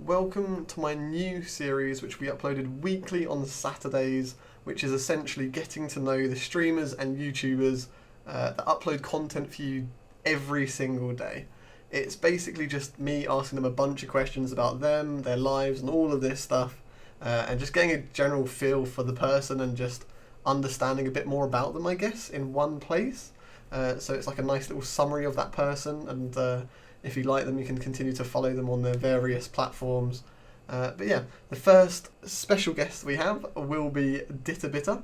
welcome to my new series which we uploaded weekly on Saturdays, which is essentially getting to know the streamers and YouTubers that upload content for you every single day. It's basically just me asking them a bunch of questions about them, their lives and all of this stuff, and just getting a general feel for the person and just understanding a bit more about them, I guess, in one place. So it's like a nice little summary of that person, and if you like them, you can continue to follow them on their various platforms. But yeah, the first special guest we have will be DitterBitter,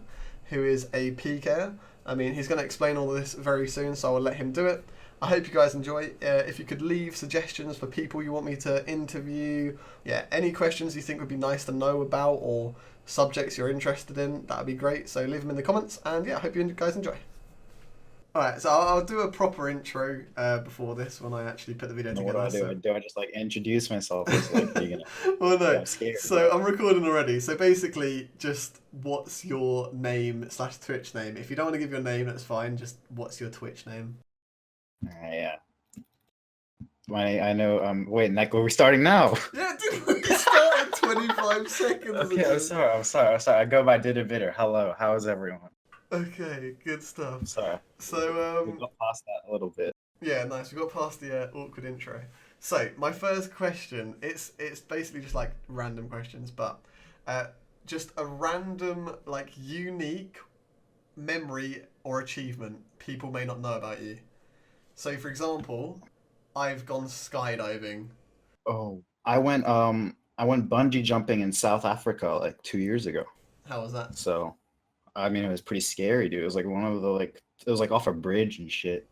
who is a PKer. I mean, he's going to explain all of this very soon, so I'll let him do it. I hope you guys enjoy. If you could leave suggestions for people you want me to interview, yeah, any questions you think would be nice to know about or subjects you're interested in, that would be great. So leave them in the comments, and yeah, I hope you guys enjoy. Alright, so I'll do a proper intro before this when I actually put the video together. What do I do? Do I just like introduce myself? It's like, you're gonna... Well, no. Yeah, I'm scared. So I'm recording already. So basically, just what's your name / Twitch name? If you don't want to give your name, that's fine. Just what's your Twitch name? Yeah. I know. Wait, like, we're starting now. Yeah, dude, we started 25 seconds Okay, ago. I'm sorry. I go by DitterBitter. Hello, how is everyone? Okay, good stuff. I'm sorry. So we got past that a little bit. Yeah, nice. We got past the awkward intro. So my first question, it's basically just like random questions, but just a random, like, unique memory or achievement people may not know about you. So for example, I've gone skydiving. Oh, I went bungee jumping in South Africa like 2 years ago. How was that? So, I mean, it was pretty scary, dude. It was like one of the it was like off a bridge and shit.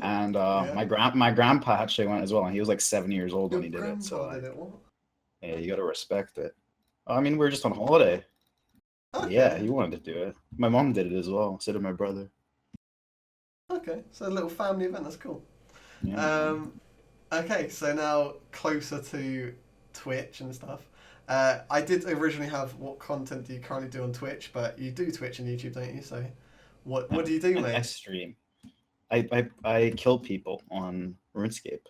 And Yeah. my grandpa actually went as well, and he was like 7 years old Your when he did it. So did it, what? yeah, you gotta respect it. I mean, we were just on holiday. Okay. Yeah, he wanted to do it. My mom did it as well. So did my brother. Okay, so a little family event. That's cool. Yeah. Okay, so now closer to Twitch and stuff. I did originally have what content do you currently do on Twitch, but you do Twitch and YouTube, don't you? So what do you do, mate? I stream. I kill people on RuneScape.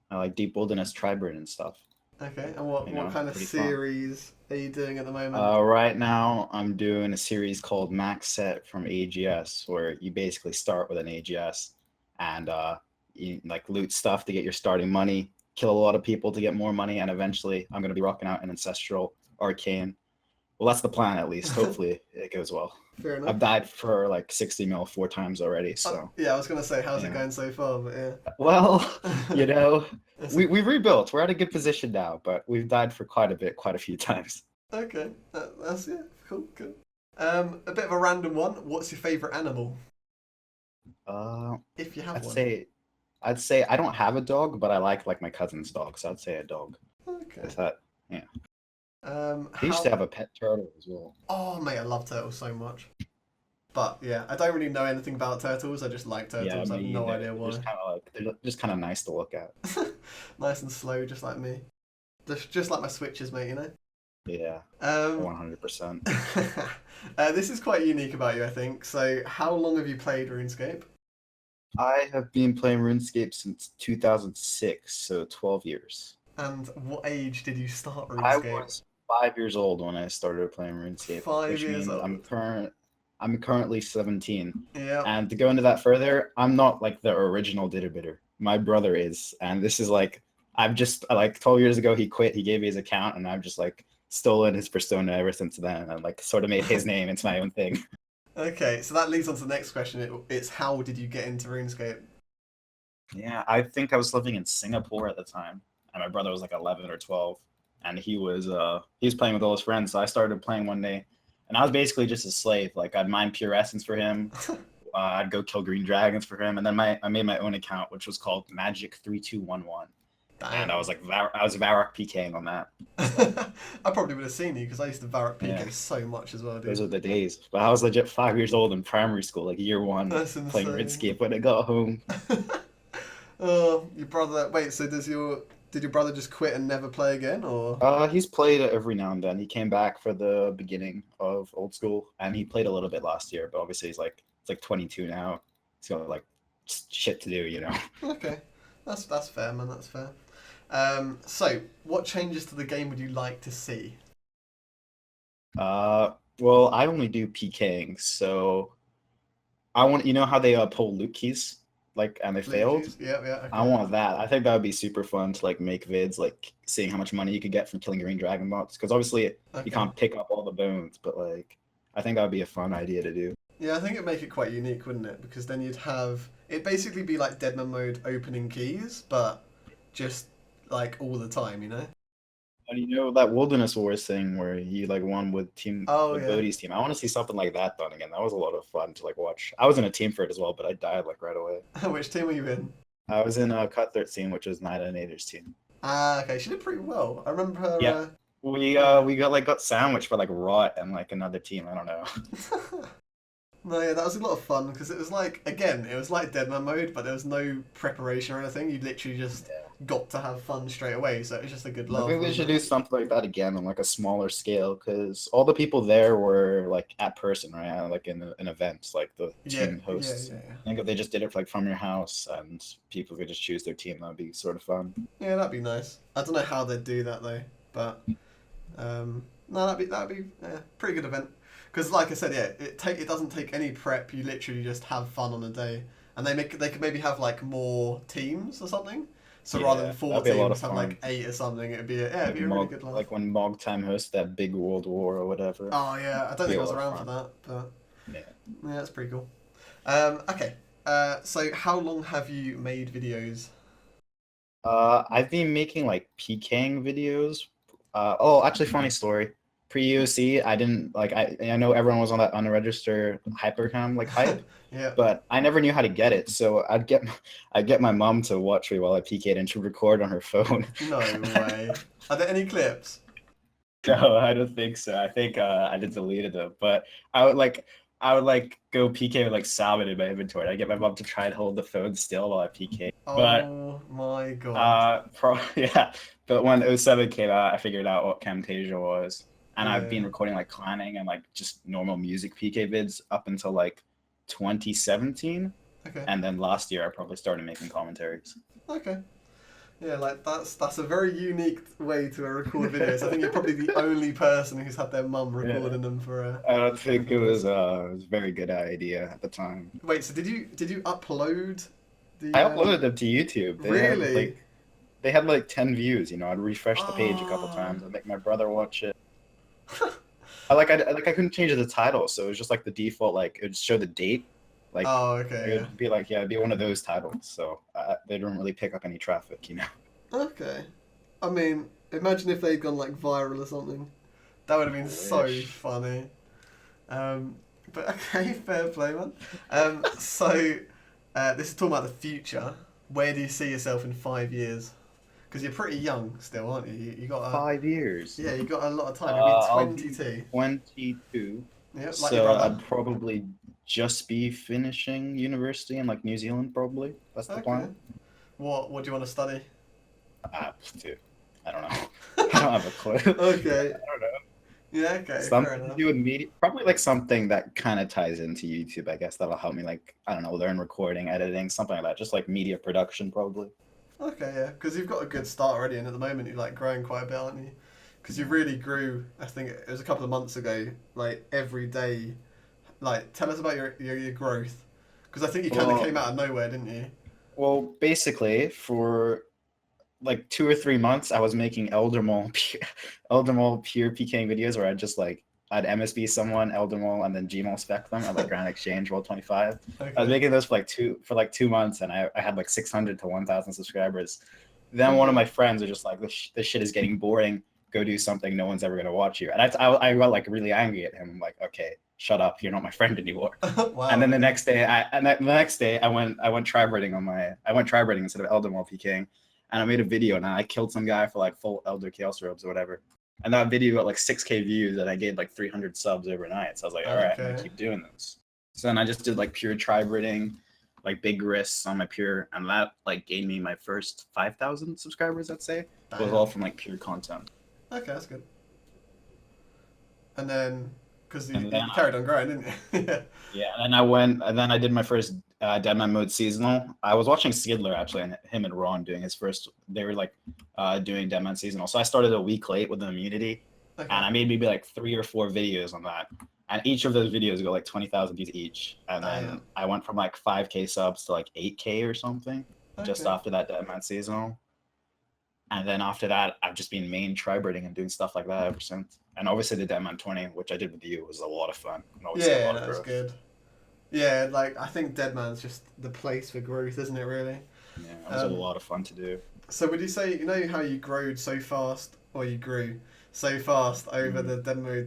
I like Deep Wilderness Tribrid and stuff. Okay, and what kind of series are you doing at the moment? Right now I'm doing a series called Manked from AGS, where you basically start with an AGS and you like loot stuff to get your starting money, kill a lot of people to get more money, and eventually I'm gonna be rocking out an ancestral arcane. Well, that's the plan, at least. Hopefully it goes well. Fair enough. I've died for like 60 mil 4 times already, so. Yeah, I was gonna say, how's it going so far? But yeah. Well, you know, we've rebuilt. We're at a good position now, but we've died for quite a few times. Okay, that's cool. A bit of a random one. What's your favorite animal? If you have one. I'd say I don't have a dog, but I like my cousin's dog, so I'd say a dog. Okay. Is that, yeah. He used How... to have a pet turtle as well. Oh, mate, I love turtles so much. But yeah, I don't really know anything about turtles. I just like turtles. I have no idea why. They're just kind of nice to look at. Nice and slow, just like me. Just like my switches, mate. You know. Yeah. 100%. This is quite unique about you, I think. So, how long have you played RuneScape? I have been playing RuneScape since 2006, so 12 years. And what age did you start RuneScape? I was 5 years old when I started playing RuneScape. 5 years old. I'm currently 17. Yeah. And to go into that further, I'm not like the original DitterBitter. My brother is, and this is like I've just like 12 years ago he quit. He gave me his account, and I've just like stolen his persona ever since then, and like sort of made his name into my own thing. Okay, so that leads on to the next question. It's how did you get into RuneScape? Yeah, I think I was living in Singapore at the time, and my brother was like 11 or 12, and he was playing with all his friends. So I started playing one day, and I was basically just a slave. Like I'd mine pure essence for him, I'd go kill green dragons for him, and then I made my own account, which was called Magic 3211. And I was like, I was Varrock PKing on that. I probably would have seen you because I used to Varrock PK so much as well, dude. Those were the days. But I was legit 5 years old in primary school, like year 1, playing RuneScape when I got home. Oh, your brother. Wait, so did your brother just quit and never play again, or? He's played it every now and then. He came back for the beginning of old school, and he played a little bit last year. But obviously, he's like 22 now. He's got like shit to do, you know. Okay, that's fair, man. That's fair. So, what changes to the game would you like to see? Well, I only do PKing, so I want, you know how they pull loot keys, like, and they Loot failed. keys? Yeah, yeah, I okay. want that. I think that would be super fun to like make vids, like seeing how much money you could get from killing green dragon bots. Because obviously you Okay. can't pick up all the bones, but like I think that would be a fun idea to do. Yeah, I think it'd make it quite unique, wouldn't it? Because then you'd have it basically be like Deadman mode opening keys, but just like all the time, you know? And you know that Wilderness Wars thing where he like won Oh with yeah. Bodhi's team. I want to see something like that done again. That was a lot of fun to like watch. I was in a team for it as well, but I died like right away. Which team were you in? I was in a Cut 13, which was Night Nader's team. Ah, okay. She did pretty well. I remember her. Yeah, Yeah. we got sandwiched for like Rot and like another team. I don't know. No, yeah, that was a lot of fun because it was like again, it was like Deadman mode, but there was no preparation or anything. You literally just got to have fun straight away, so it was just a good I laugh, think we wasn't should it? do something like that again on like a smaller scale because all the people there were like at person, right? Like in an event, like the Yeah, team yeah, hosts. yeah, yeah. I think if they just did it like from your house and people could just choose their team, that'd be sort of fun. Yeah, that'd be nice. I don't know how they'd do that though, but no, that'd be yeah, pretty good event. Because like I said, yeah, it doesn't take any prep. You literally just have fun on a day, and they could maybe have like more teams or something. So rather than Yeah, four that'd be a lot teams, of have like fun. eight or something. It'd be a really good laugh. Like when Mog Time hosted that big world war or whatever. Oh yeah, I don't Be think I a was lot of around for fun. that, but Yeah. yeah, that's pretty cool. Okay. So how long have you made videos? I've been making like PKing videos. Oh, actually, funny story. Pre-UC, I didn't like. I know everyone was on that unregistered hypercam like hype, Yeah. but I never knew how to get it. So I'd get my mom to watch me while I PK'd, and she'd record on her phone. No way. Are there any clips? No, I don't think so. I think I just deleted them. But I would like go PK with like salmon in my inventory. I get my mom to try and hold the phone still while I PK. But Oh my god. yeah. But when '07 came out, I figured out what Camtasia was, and I've been Yeah. recording like clanning and like just normal music PK vids up until like 2017, Okay. and then last year I probably started making commentaries. Okay. Yeah, like that's a very unique way to record videos. I think you're probably the only person who's had their mum Yeah. recording them for I don't for think this. it was a very good idea at the time. Wait, so did you upload I the uploaded them to YouTube. really? They had like 10 views. You know, I'd refresh the page a couple Oh. times. I'd make my brother watch it. I couldn't change the title, so it was just like the default. Like it would show the date. Like Oh, it okay, yeah. would be like yeah, it'd be one of those titles. So they don't really pick up any traffic. You know. Okay. I mean, imagine if they'd gone like viral or something. That would have been I so wish. funny. Um, but okay, fair play, man. So this is talking about the future. Where do you see yourself in 5 years? Because you're pretty young still, aren't you? You got a 5 years. yeah, you got a lot of time. You'll be I'll be 22. 22. Yeah, like your So brother. I'd probably just be finishing university in like New Zealand. Probably that's the Okay. plan. What do you want to study? Dude, I don't know. I don't have a clue. Okay. I don't know. Yeah. Okay. Fair Something to enough. do with media, probably like something that kind of ties into YouTube. I guess that'll help me, like I don't know, learn recording, editing, something like that. Just like media production, probably. Okay. Yeah. Because you've got a good start already, and at the moment you're like growing quite a bit, aren't you? Because you really grew. I think it was a couple of months ago. Like every day. Like tell us about your growth. Because I think you kind of Well, came out of nowhere, didn't you? basically for like 2 or 3 months, I was making Elder Mall pure PKing videos where I'd MSB someone, Elder Mall, and then Gmail spec them at like Grand Exchange World 25. I was Okay. making those for like 2 months, and I had like 600 to 1,000 subscribers. Then one of my friends was just like, this shit is getting boring. Go do something. No one's ever gonna watch you. And I got like really angry at him. I'm like, okay, shut up. You're not my friend anymore. And Wow. then Okay. the next day I went tribrating instead of Elder Mall PKing, and I made a video and I killed some guy for like full Elder Chaos robes or whatever. And that video got like 6K views and I gained like 300 subs overnight. So I was like, all right, I'm gonna Okay. keep doing this. So then I just did like pure tribrating, like big risks on my pure, and that like gained me my first 5,000 subscribers. I'd say it was all Damn. from like pure content. Okay, that's good. And then, because you, And then you carried on growing, didn't you? Yeah. yeah, and then I did my first Deadman Mode seasonal. I was watching Skidler actually, and him and Ron doing his first. They were like doing Deadman seasonal. So I started a week late with the immunity, Okay. and I made maybe like 3 or 4 videos on that. And each of those videos go like 20,000 views each. And then Damn. I went from like 5K subs to like 8K or something just Okay. after that Deadman seasonal. And then after that, I've just been main tri-birding and doing stuff like that ever since. And obviously the Deadman 20, which I did with you, was a lot of fun. And obviously a Yeah, lot of that was growth. good. Yeah, like I think Deadman's just the place for growth, isn't it? Really. Yeah, it was a lot of fun to do. So would you say, you know how you growed so fast, or you grew so fast over the demo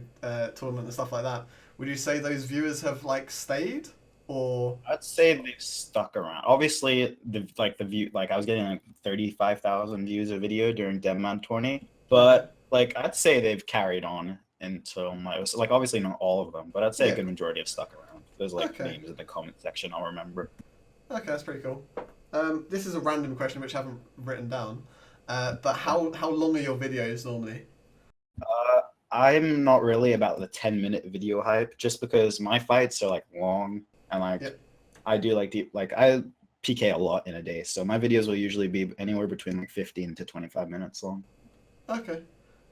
tournament and stuff like that? Would you say those viewers have like stayed, or I'd say they've stuck around. Obviously, the view, like I was getting like 35,000 views a video during Deadman 20, but like I'd say they've carried on until like obviously not all of them, but I'd say Yeah. a good majority have stuck around. There's like Okay. names in the comment section I'll remember. Okay, that's pretty cool. This is a random question which I haven't written down, but how long are your videos normally? I'm not really about the 10-minute video hype, just because my fights are like long and like Yep. I do like I PK a lot in a day, so my videos will usually be anywhere between like 15 to 25 minutes long. Okay.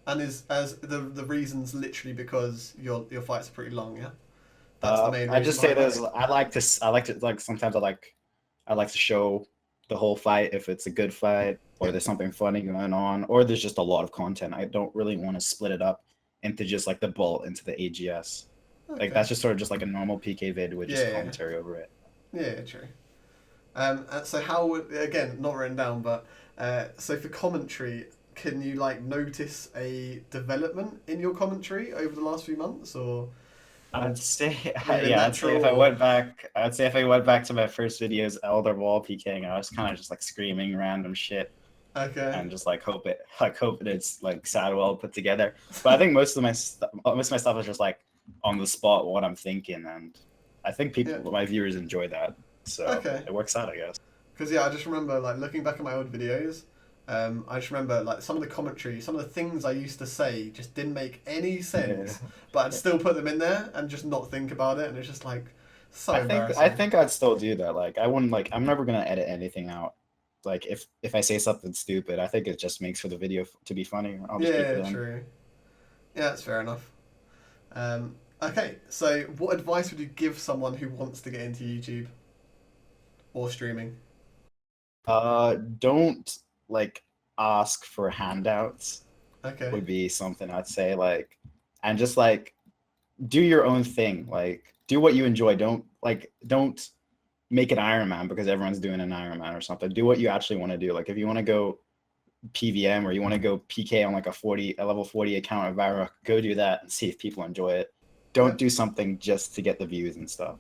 And is as the reasons literally because your fights are pretty long, yeah? That's the main reason. I just say behind this. it? I like to like sometimes I like to show the whole fight if it's a good fight or Yeah. there's something funny going on or there's just a lot of content. I don't really want to split it up into just like the bolt into the AGS. Okay. Like that's just sort of just like a normal PK vid with just Yeah. commentary over it. Yeah, true. So how would, again, not written down, but so for commentary, can you like notice a development in your commentary over the last few months, or I'd say Maybe yeah, I'd say if I natural- went back to my first videos, Elder Wall PKing, I was kind of just like screaming random shit okay? and just like hope it's like sad well put together. But I think most of my stuff is just like on the spot what I'm thinking, and I think my viewers enjoy that, so Okay. it works out, I guess. Because I just remember like looking back at my old videos. I just remember like some of the commentary, some of the things I used to say just didn't make any sense, but I'd still put them in there and just not think about it, and it's just like so embarrassing. I think I'd still do that. Like I wouldn't like I'm never gonna edit anything out. Like if I say something stupid, I think it just makes for the video to be funny. I'll just keep it in. True. Yeah, that's fair enough. Okay, so what advice would you give someone who wants to get into YouTube or streaming? Don't like ask for handouts Okay. would be something I'd say, like, and just like do your own thing. Like do what you enjoy. Don't make an Iron Man because everyone's doing an Iron Man or something. Do what you actually want to do. Like if you want to go PVM or you want to go PK on like a level 40 account of Vira, go do that and see if people enjoy it. Don't do something just to get the views and stuff.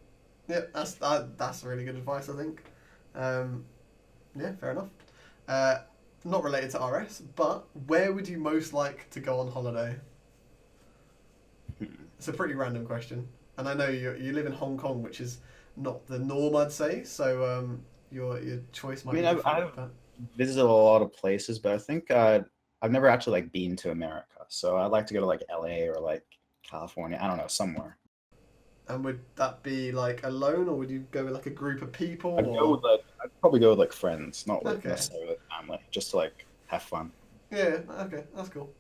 Yeah, that's really good advice, I think. Yeah, fair enough. Not related to RS, but where would you most like to go on holiday? It's a pretty random question, and I know you live in Hong Kong, which is not the norm, I'd say. So your choice might. I mean, be different, I've visited a lot of places, but I think I've never actually like been to America. So I'd like to go to like LA or like California. I don't know, somewhere. And would that be like alone, or would you go with like a group of people? I'd probably go with like friends, not like Okay. necessarily with family, just to like have fun. Yeah, okay, that's cool.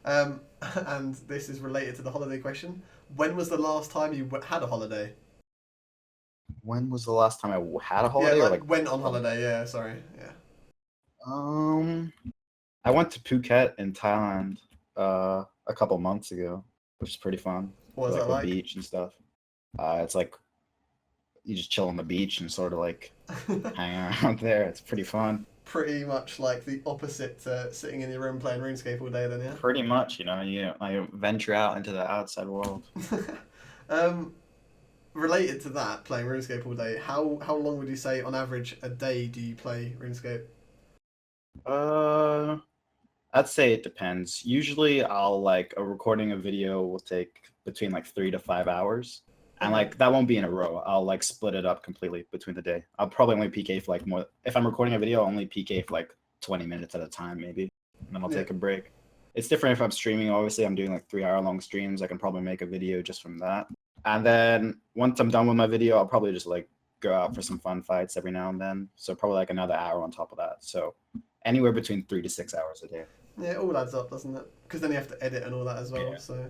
And this is related to the holiday question. When was the last time you had a holiday? When was the last time I had a holiday? Yeah, or like went on holiday. Yeah, sorry. Yeah. I went to Phuket in Thailand a couple months ago, which is pretty fun. What was like that the like? beach and stuff. It's like you just chill on the beach and sort of like hang around there. It's pretty fun. Pretty much like the opposite to sitting in your room playing RuneScape all day, then, yeah. Pretty much, I venture out into the outside world. Related to that, playing RuneScape all day, how long would you say on average a day do you play RuneScape? I'd say it depends. Usually, I'll like a recording a video will take between like 3 to 5 hours, and like that won't be in a row. I'll like split it up completely between the day. I'll probably only PK for like more. If I'm recording a video, I'll only PK for like 20 minutes at a time, maybe, and then I'll take a break. It's different if I'm streaming. Obviously, I'm doing like 3-hour long streams. I can probably make a video just from that. And then once I'm done with my video, I'll probably just like go out for some fun fights every now and then. So probably like another hour on top of that. So anywhere between 3 to 6 hours a day. Yeah, it all adds up, doesn't it? Because then you have to edit and all that as well. Yeah. So,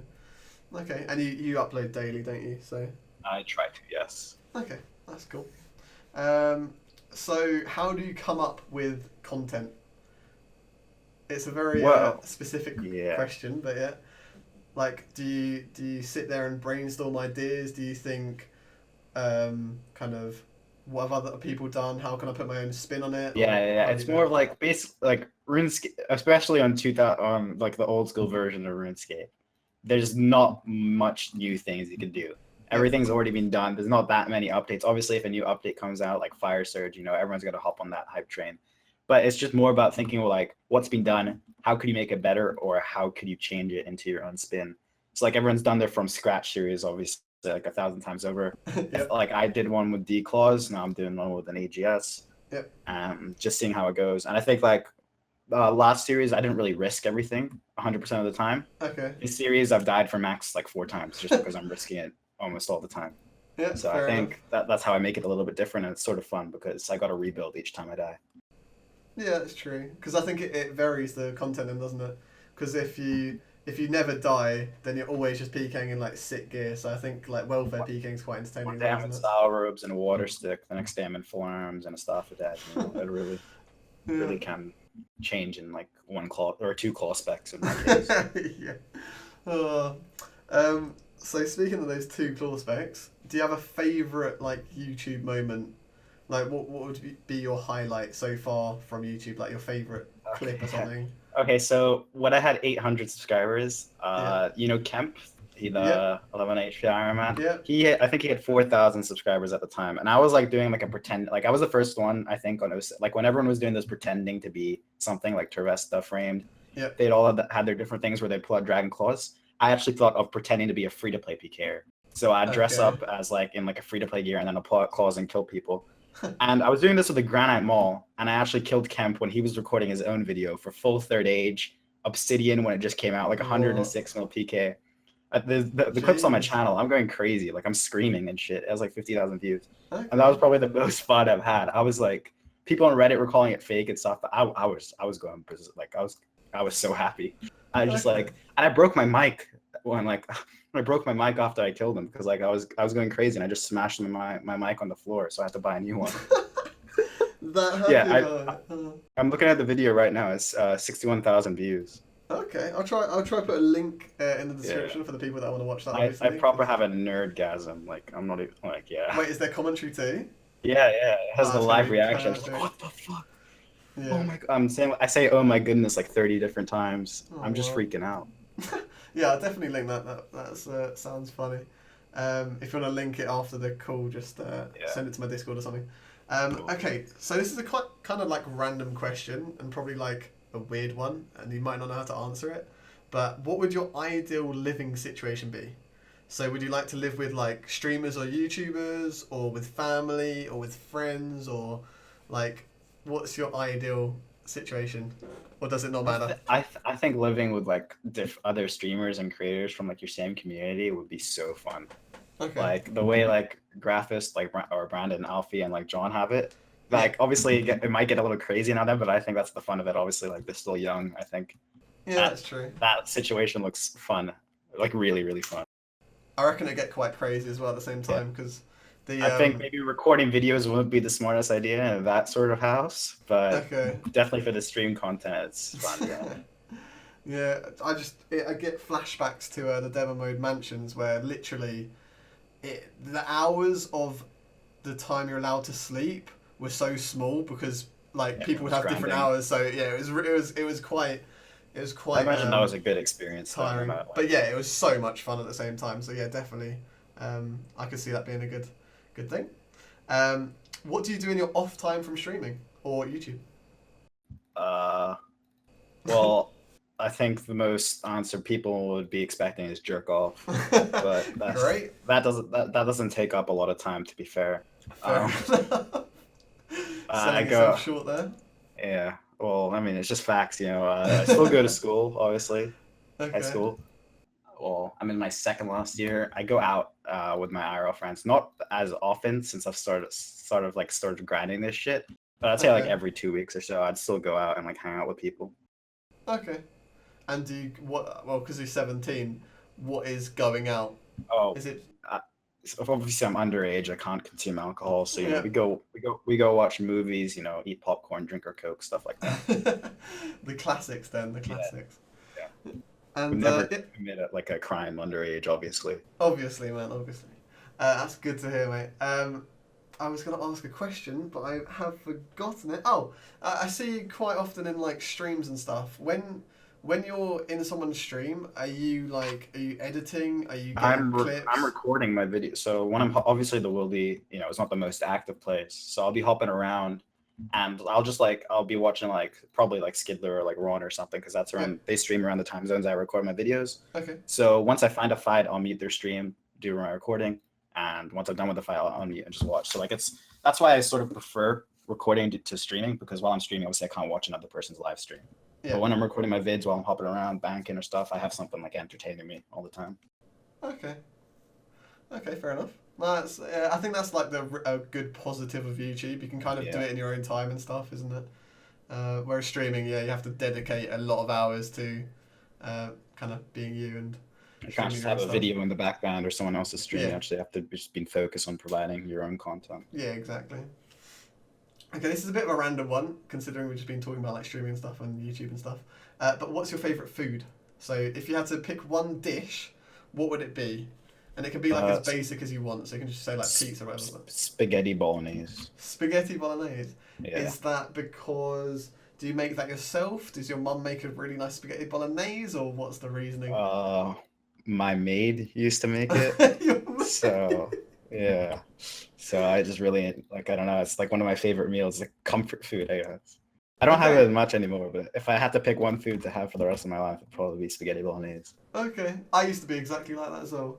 okay, and you upload daily, don't you? So, I try to, yes. okay, that's cool. So how do you come up with content? It's a very specific question, but yeah. Like, do you sit there and brainstorm ideas? Do you think, kind of, what have other people done? How can I put my own spin on it? Yeah. It's more of like like RuneScape, especially on 2000, on like the old school version of RuneScape. There's not much new things you can do. Everything's already been done. There's not that many updates. Obviously, if a new update comes out, like Fire Surge, everyone's gonna hop on that hype train. But it's just more about thinking like what's been done, how could you make it better, or how could you change it into your own spin. So like everyone's done their from scratch series, obviously like 1,000 times over. Yep. Like I did one with D-Claws, now I'm doing one with an AGS. Yep. Just seeing how it goes. And I think like last series I didn't really risk everything 100% of the time. Okay. This series I've died for max like 4 times just because I'm risking it almost all the time. Yeah. So I think that's how I make it a little bit different, and it's sort of fun because I got to rebuild each time I die. Yeah, that's true. Because I think it varies the content, then, doesn't it? Because if you never die, then you're always just PKing in like sick gear. So I think like welfare PKing is quite entertaining. One day I'm in style robes and a water stick, the next day I'm in full arms and a staff of death. It really can change in like 1 claw or 2 claw specs in my case. Yeah. So speaking of those 2 claw specs, do you have a favourite like YouTube moment? Like what would be your highlight so far from YouTube? Like your favourite clip or something? Okay, so when I had 800 subscribers, Kemp, the 11 HP Iron Man. Yeah. I think he had 4,000 subscribers at the time, and I was like doing like a pretend, like I was the first one I think on like when everyone was doing this pretending to be something like Tervesta framed. Yeah. They'd all had their different things where they'd pull out Dragon Claws. I actually thought of pretending to be a free to play PKer, so I'd dress up as like in like a free to play gear and then I'd pull out claws and kill people. And I was doing this with the Granite Mall, and I actually killed Kemp when he was recording his own video for full third age, Obsidian when it just came out, like 106 mil PK. The clips on my channel, I'm going crazy. Like I'm screaming and shit. It has like 50,000 views. Okay. And that was probably the most fun I've had. I was like, people on Reddit were calling it fake and stuff, but I was going like I was so happy. I just like, and I broke my mic when I broke my mic after I killed him because like I was going crazy and I just smashed my mic on the floor, so I had to buy a new one. I'm looking at the video right now. It's 61,000 views. Okay, I'll try put a link in the description for the people that want to watch that. I proper have a nerdgasm. Like I'm not even like Wait, is there commentary too? Yeah. It has the live reaction. Like, what the fuck? Yeah. Oh my god! I say oh my goodness like 30 different times. Oh, I'm just freaking out. Yeah, I'll definitely link that. That sounds funny. If you want to link it after the call, just send it to my Discord or something. Cool. Okay, so this is a quite kind of like random question and probably like a weird one, and you might not know how to answer it. But what would your ideal living situation be? So would you like to live with like streamers or YouTubers, or with family, or with friends, or like what's your ideal situation? Or does it not matter? I think living with like other streamers and creators from like your same community would be so fun. Okay. Like the way like Graphist or Brandon, Alfie, and like John have it. Like obviously it might get a little crazy now then, but I think that's the fun of it. Obviously, like they're still young. I think. Yeah, that's true. That situation looks fun, like really, really fun. I reckon it get quite crazy as well at the same time because. I think maybe recording videos wouldn't be the smartest idea in that sort of house, but definitely for the stream content, it's fun. Yeah, I get flashbacks to the demo mode mansions where literally, the hours of the time you're allowed to sleep were so small because like people would have different hours. So yeah, it was quite. I imagine that was a good experience. Tiring, but yeah, it was so much fun at the same time. So yeah, definitely, I could see that being a good thing. What do you do in your off time from streaming or YouTube? Well, I think the most answer people would be expecting is jerk off, but that doesn't take up a lot of time, to be fair. I go short there. Yeah. Well, I mean, it's just facts, I still go to school, obviously. High school. well, I'm in my second last year. I go out with my IRL friends, not as often since I've started grinding this shit. But I'd say like Okay. every 2 weeks or so, I'd still go out and like hang out with people. Okay. And do you what? Well, because you're 17, what is going out? Oh, Is it? uh, so obviously I'm underage. I can't consume alcohol. So Yeah. we go watch movies. Eat popcorn, drink our Coke, stuff like that. The classics then. The Yeah, classics. yeah. We And never yeah, commit like a crime underage, obviously. obviously, man. Obviously. That's good to hear, mate. I was gonna ask a question, but I have forgotten it. Oh, I see you quite often in like streams and stuff. When you're in someone's stream, are you editing? Are you getting I'm clips? recording my video. So when obviously the will be, it's not the most active place. So I'll be hopping around, and I'll be watching like probably like Skidler or like Ron or something because that's Yeah. around they stream around the time zones I record my videos. Okay. So once I find a fight, I'll mute their stream, do my recording, and once I'm done with the fight, I'll unmute and just watch. So like that's why I sort of prefer recording to streaming, because while I'm streaming, obviously I can't watch another person's live stream. Yeah. But when I'm recording my vids while I'm hopping around, banking or stuff, I have something like entertaining me all the time. Okay. Okay. Fair enough. That's. I think that's like a good positive of YouTube. You can kind of do Yeah. it in your own time and stuff, isn't it? Whereas streaming, yeah, you have to dedicate a lot of hours to kind of being you and You can't streaming just your own have a stuff. video in the background or someone else's stream. You Yeah. actually have to just be focused on providing your own content. Yeah. Exactly. Okay, this is a bit of a random one, considering we've just been talking about like streaming and stuff on YouTube and stuff. But what's your favourite food? So if you had to pick one dish, what would it be? And it can be like as Uh, basic as you want. So you can just say like pizza or whatever. Spaghetti bolognese. Spaghetti bolognese. Yeah. Is that because do you make that yourself? Does your mum make a really nice spaghetti bolognese, or what's the reasoning? My maid used to make it. So yeah. So I just really like, I don't know, it's like one of my favorite meals, like comfort food, I guess. I don't have it Okay. much anymore, but if I had to pick one food to have for the rest of my life, it'd probably be spaghetti bolognese. Okay. I used to be exactly like that as well.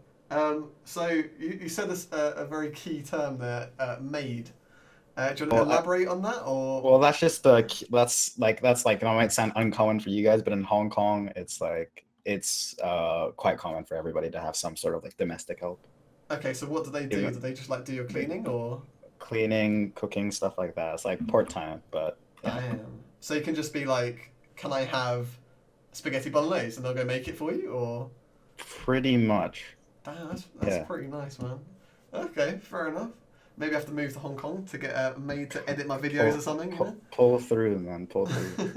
So you said a very key term there, maid. Do you want to Well, elaborate on that, or? well, that's like that might sound uncommon for you guys, but in Hong Kong, it's quite common for everybody to have some sort of like domestic help, Okay, so what do they do? Do Even- they just like do your cleaning, or? cleaning, cooking, stuff like that. It's like part time, but yeah, Damn. So you can just be like, "Can I have spaghetti bolognese?" and they'll go make it for you, or? pretty much. Damn, that's Yeah. pretty nice, man. Okay, fair enough. Maybe I have to move to Hong Kong to get made to edit my videos or something, you know? Pull through, man, pull through.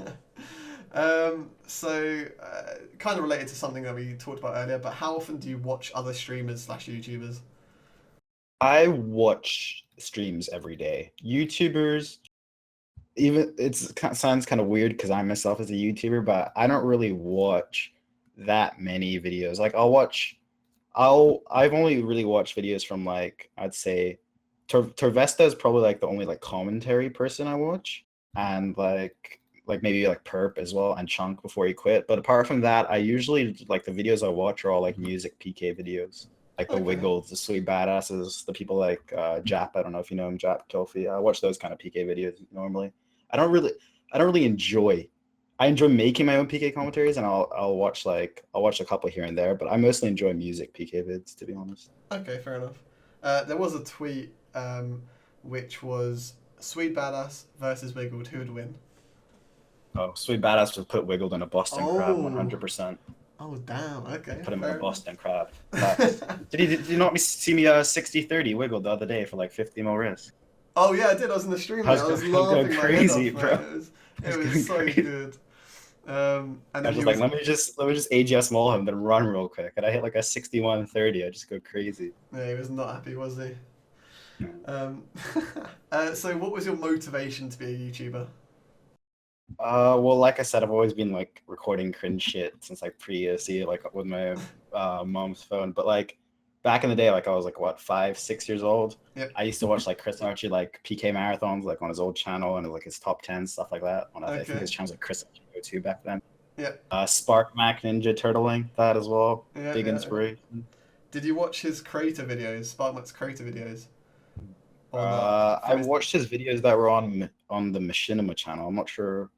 Kind of related to something that we talked about earlier, but how often do you watch other streamers slash YouTubers? I watch streams every day. YouTubers, even sounds kind of weird because I myself as a YouTuber, but I don't really watch that many videos. Like I've only really watched videos from like I'd say Torvesta is probably like the only like commentary person I watch, and like maybe like Perp as well and Chunk before he quit. But apart from that, I usually like the videos I watch are all like music PK videos. Like the Okay. Wiggles, the Sweet Badasses, the people like Jap. I don't know if you know him, Jap Kilfi. I watch those kind of PK videos normally. I don't really, I don't really enjoy. I enjoy making my own PK commentaries, and I'll watch a couple here and there. But I mostly enjoy music PK vids, to be honest. Okay, fair enough. There was a tweet which was Sweet Badass versus Wiggled, who would win? Oh, Sweet Badass would put Wiggled in a Boston crab, Oh. 100%. Oh, damn, okay. Put him in a fair Boston crab. enough. Did you not see me 60-30 Wiggled the other day for like 50 mil risk? Oh, yeah, I did. I was in the stream, I mate. was I was going laughing my crazy, head off, bro. mate. I It was was going so crazy. good. And I then was he just like, was. let me just AGS maul him, then run real quick. And I hit like a 61-30. I just go crazy. Yeah, he was not happy, was he? Yeah. So what was your motivation to be a YouTuber? Well, like I said, I've always been like recording cringe shit since like pre-ESC, like with my mom's phone. But like back in the day, like I was like what 5, 6 years old. Yep. I used to watch like Chris Archie like PK marathons like on his old channel and like his top 10 stuff like that. I think Okay. his channel was like Chris Archie Go 2 back then. Yep. Spark Mac Ninja turtling that as well. Yeah, Big yeah. inspiration. Did you watch his creator videos, Sparkmax's creator videos? I watched his videos that were on the Machinima channel. I'm not sure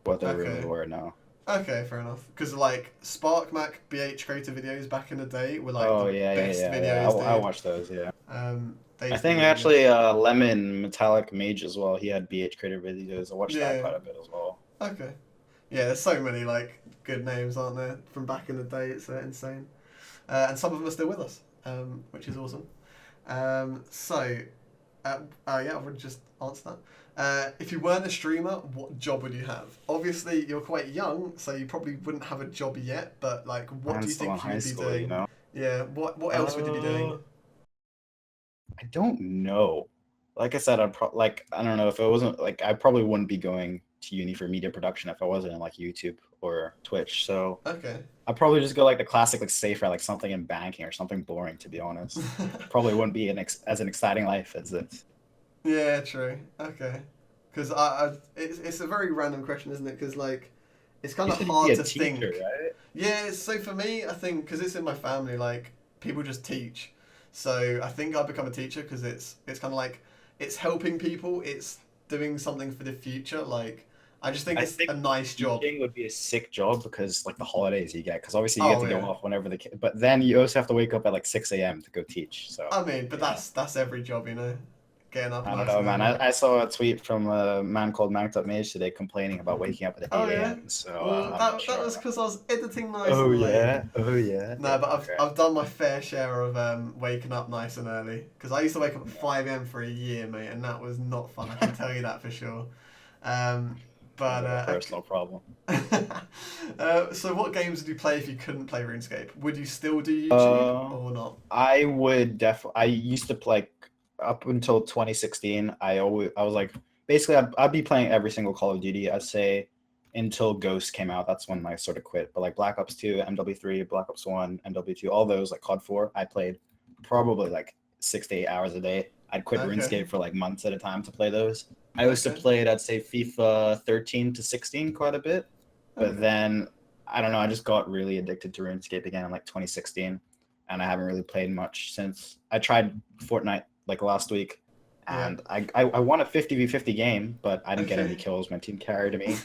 what they Okay. really were now. Okay, fair enough. Because like Spark Mac BH creator videos back in the day were like Oh the yeah, yeah, best yeah, yeah. videos, I dude. watched those. Yeah. They I used to be think really good. actually Lemon Metallic Mage as well. He had BH creator videos. I watched that Yeah. quite a bit as well. Okay. Yeah, there's so many like good names, aren't there, from back in the day? It's insane. And some of them are still with us, which is awesome. So, yeah, I would just answer that. If you weren't a streamer, what job would you have? Obviously, you're quite young, so you probably wouldn't have a job yet. But like, what do I'm you still in think you high would be school, you doing? know. Yeah. What else would you be Uh, doing? I don't know. Like I said, I don't know if it wasn't like I probably wouldn't be going to uni for media production if I wasn't in like YouTube or Twitch. So Okay. I'd probably just go like the classic like safe route, like something in banking or something boring. To be honest, probably wouldn't be as an exciting life as this. Yeah, true. Okay. Because it's a very random question, isn't it? Because like, it's kind You of said you'd be hard a to teacher, think. right? Yeah. So for me, I think because it's in my family, like people just teach. So I think I'll become a teacher because it's kind of like it's helping people. It's doing something for the future. Like I just think I it's think a nice job. teaching would be a sick job because like the holidays you get, because obviously you get Oh to go yeah. off whenever the kid, but then you also have to wake up at like 6 a.m. to go teach. So I mean, but yeah. that's every job, getting up I don't nice know, and man. early. I saw a tweet from a man called Manked Mage today complaining about waking up at Oh 8 yeah. a.m. So Well, I'm not that sure. was because I was editing nice Oh and late. yeah, oh yeah, No, yeah. but I've Okay. I've done my fair share of waking up nice and early because I used to wake up at Yeah, 5 a.m. for a year, mate, and that was not fun. I can tell you that for sure. Um, sounds but like a personal problem. so what games would you play if you couldn't play RuneScape? Would you still do YouTube Uh, or not? I would I used to play up until 2016. I was like basically I'd be playing every single Call of Duty. I'd say until Ghost came out. That's when I sort of quit. But like Black Ops 2, MW3, Black Ops 1, MW2, all those like COD 4, I played probably like 6 to 8 hours a day. I'd quit Okay, RuneScape for like months at a time to play those. I used to okay, play it, I'd say FIFA 13 to 16 quite a bit. But okay. then I don't know, I just got really addicted to RuneScape again in like 2016 and I haven't really played much since. I tried Fortnite like last week, Yeah. and I won a 50v50 game, but I didn't get any Okay. kills. My team carried me,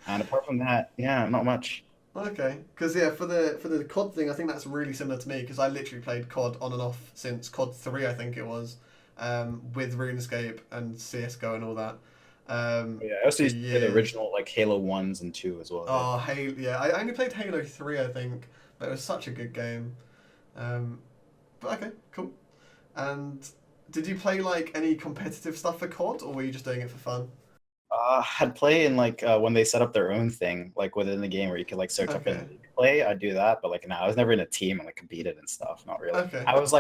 and apart from that, yeah, not much. Okay, because yeah, for the COD thing, I think that's really similar to me because I literally played COD on and off since COD 3, I think it was, with RuneScape and CS:GO and all that, But yeah, I also for used to play the years. original like Halo ones and two as well. Yeah. Oh, Halo, yeah, I only played Halo 3, I think, but it was such a good game. Um, but okay, cool. And did you play like any competitive stuff for COD, or were you just doing it for fun? I'd play in like when they set up their own thing, like within the game where you could like search up Okay, in league play. I'd do that, but like no, I was never in a team and like competed and stuff. Not really. okay, I was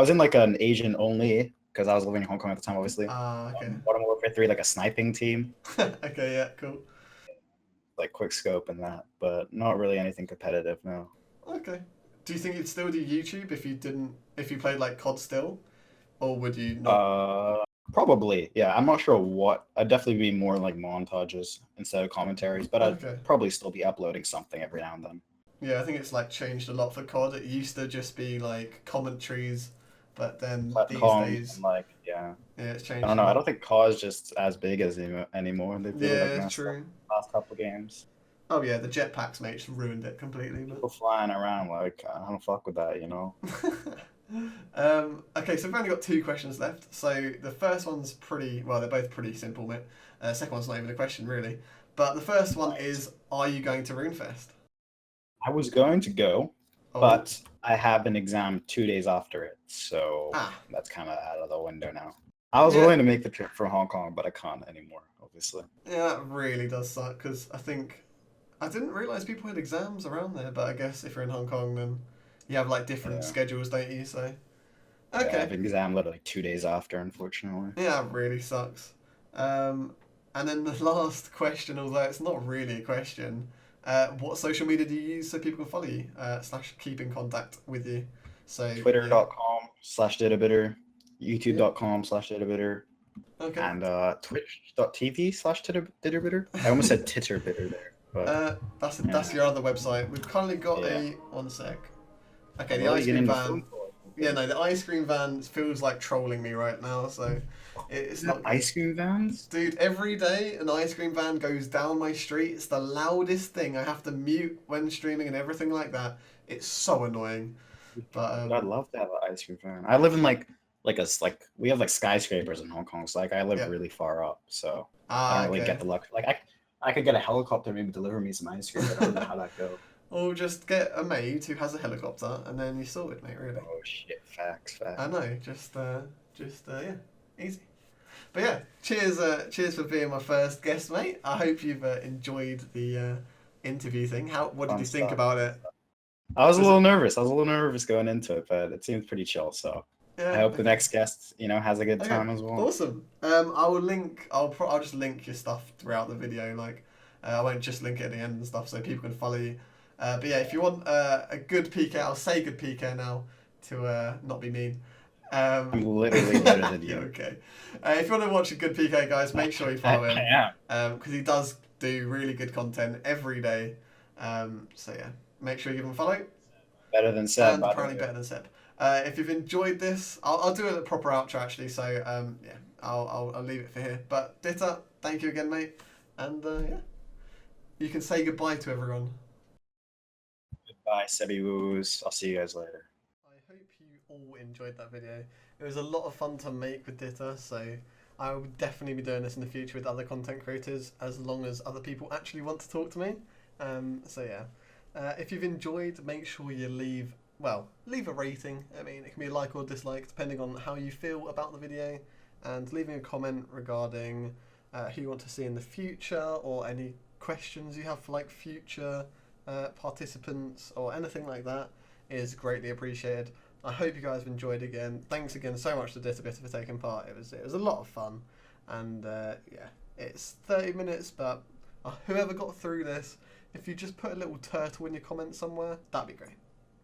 in like an Asian only because I was living in Hong Kong at the time, obviously. okay, Modern Warfare 3, like a sniping team, okay, yeah, cool. like quick scope and that, but not really anything competitive. No. Okay. Do you think you'd still do YouTube if you played like COD still, or would you not? Uh, Probably. Yeah, I'm not sure what. I'd definitely be more like montages instead of commentaries, but I'd Okay. probably still be uploading something every now and then. Yeah, I think it's like changed a lot for COD. It used to just be like commentaries, but then these Comms days, and like, yeah. yeah, it's I changed don't a know. I lot. don't think CAW is just as big as anymore. They've really like Yeah, messed up true. the last couple of games. Oh yeah, the jetpacks mate just ruined it completely. But People flying around like I don't fuck with that, you know. okay, so we've only got two questions left. So the first one's pretty well. They're both pretty simple, mate. Second one's not even a question really. But the first one Nice. is: Are you going to RuneFest? I was going to go, Oh, but I have an exam 2 days after it, so ah, that's kind of out of the window now. I was yeah. willing to make the trip from Hong Kong, but I can't anymore, obviously. Yeah, that really does suck because I think I didn't realize people had exams around there, but I guess if you're in Hong Kong, then you have like different Yeah. schedules, don't you? So Yeah, I okay, have an exam literally 2 days after, unfortunately. yeah, that really sucks. Um, and then the last question, although it's not really a question, what social media do you use so people can follow you slash keep in contact with you? So yeah, Twitter.com/DitterBitter, yeah, YouTube.com/DitterBitter, okay. and Twitch.tv/DitterBitter. I almost said TitterBitter there, but That's yeah. your other website. We've currently got Yeah. a one sec. Okay, the Hello, you ice getting cream into phone van. call? Yeah, no, the ice cream van feels like trolling me right now, so it's not good. Ice cream vans? Dude, every day an ice cream van goes down my street. It's the loudest thing. I have to mute when streaming and everything like that. It's so annoying. But I'd love to have an ice cream van. I live in like we have like skyscrapers in Hong Kong, so like I live Yeah. really far up, so I don't really okay. get the luck. Like I could get a helicopter maybe deliver me some ice cream, but I don't know how that go. Or just get a maid who has a helicopter, and then you sorted, mate. Really. Oh shit! Facts. I know. Just yeah, easy. But yeah, cheers for being my first guest, mate. I hope you've enjoyed the interview thing. What did Fun you think stuff. about it? I was a little nervous. I was a little nervous going into it, but it seems pretty chill. So Yeah, I hope the okay. next guest, has a good Okay, time as well. awesome. I will link. I'll just link your stuff throughout the video. Like, I won't just link it at the end and stuff, so people can follow you. But yeah, if you want a good PK, I'll say good PK now to not be mean. I'm literally better than Yeah, you. okay. If you want to watch a good PK, guys, make sure you follow him. I am. Because he does do really good content every day. So yeah, make sure you give him a follow. Better than Seb. And apparently better than Seb. If you've enjoyed this, I'll do a proper outro actually. So yeah, I'll leave it for here. But Ditter, thank you again, mate. And yeah, you can say goodbye to everyone. Goodbye, Sebby Woos. I'll see you guys later. I hope you all enjoyed that video. It was a lot of fun to make with Ditter, so I will definitely be doing this in the future with other content creators as long as other people actually want to talk to me. So yeah, if you've enjoyed, make sure you leave a rating. I mean, it can be a like or dislike depending on how you feel about the video, and leaving a comment regarding who you want to see in the future or any questions you have for like future participants or anything like that is greatly appreciated. I hope you guys have enjoyed again. Thanks again so much to DitterBitter for taking part. It was a lot of fun, and yeah, it's 30 minutes, but whoever got through this, if you just put a little turtle in your comments somewhere, that'd be great.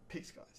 Peace, guys.